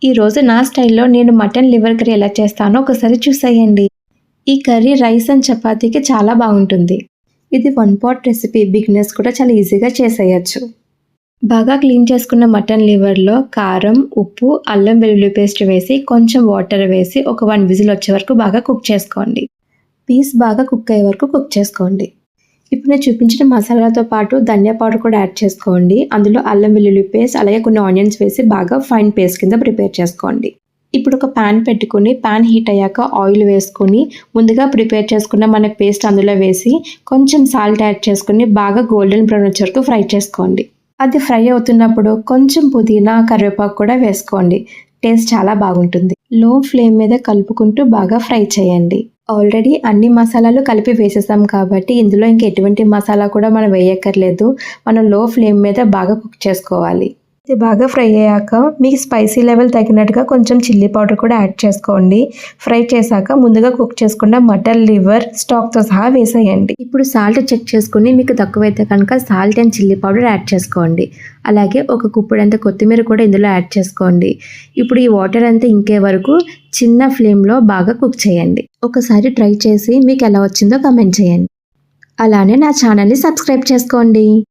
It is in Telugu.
ఈరోజు నా స్టైల్లో నేను మటన్ లివర్ కర్రీ ఎలా చేస్తానో ఒకసారి చూసేయండి. ఈ కర్రీ రైస్ అండ్ చపాతీకి చాలా బాగుంటుంది. ఇది వన్ పాట్ రెసిపీ, బిగినర్స్ కూడా చాలా ఈజీగా చేసేయచ్చు. బాగా క్లీన్ చేసుకున్న మటన్ లివర్లో కారం, ఉప్పు, అల్లం వెల్లుల్లి పేస్ట్ వేసి కొంచెం వాటర్ వేసి ఒక 1 విజిల్ వచ్చే వరకు బాగా కుక్ చేసుకోండి. పీస్ బాగా కుక్ అయ్యే వరకు కుక్ చేసుకోండి. ఇప్పుడు నేను చూపించిన మసాలాలతో పాటు ధనియా పౌడర్ కూడా యాడ్ చేసుకోండి. అందులో అల్లం వెల్లుల్లి పేస్ట్ అలాగే కొన్ని ఆనియన్స్ వేసి బాగా ఫైన్ పేస్ట్ కింద ప్రిపేర్ చేసుకోండి. ఇప్పుడు ఒక ప్యాన్ పెట్టుకుని ప్యాన్ హీట్ అయ్యాక ఆయిల్ వేసుకొని ముందుగా ప్రిపేర్ చేసుకున్న మన పేస్ట్ అందులో వేసి కొంచెం సాల్ట్ యాడ్ చేసుకుని బాగా గోల్డెన్ బ్రౌన్ వచ్చే వరకు ఫ్రై చేసుకోండి. అది ఫ్రై అవుతున్నప్పుడు కొంచెం పుదీనా, కరివేపాకు కూడా వేసుకోండి. టేస్ట్ చాలా బాగుంటుంది. లో ఫ్లేమ్ మీద కలుపుకుంటూ బాగా ఫ్రై చేయండి. ఆల్రెడీ అన్ని మసాలాలు కలిపి వేసేసాం కాబట్టి ఇందులో ఇంక ఎటువంటి మసాలా కూడా మనం వేయక్కర్లేదు. మనం లో ఫ్లేమ్ మీద బాగా కుక్ చేసుకోవాలి. ఇది బాగా ఫ్రై అయ్యాక మీకు స్పైసీ లెవెల్ తగినట్టుగా కొంచెం చిల్లీ పౌడర్ కూడా యాడ్ చేసుకోండి. ఫ్రై చేశాక ముందుగా కుక్ చేసుకున్న మటన్ లివర్ స్టాక్తో సహా వేసేయండి. ఇప్పుడు సాల్ట్ చెక్ చేసుకుని మీకు తక్కువైతే కనుక salt and chilli powder add చేసుకోండి. అలాగే ఒక గుప్పెడంత కొత్తిమీర కూడా ఇందులో యాడ్ చేసుకోండి. ఇప్పుడు ఈ వాటర్ అంతా ఇంకే వరకు చిన్న ఫ్లేమ్లో బాగా కుక్ చేయండి. ఒకసారి ట్రై చేసి మీకు ఎలా వచ్చిందో కామెంట్ చేయండి. అలానే నా ఛానల్ని సబ్స్క్రైబ్ చేసుకోండి.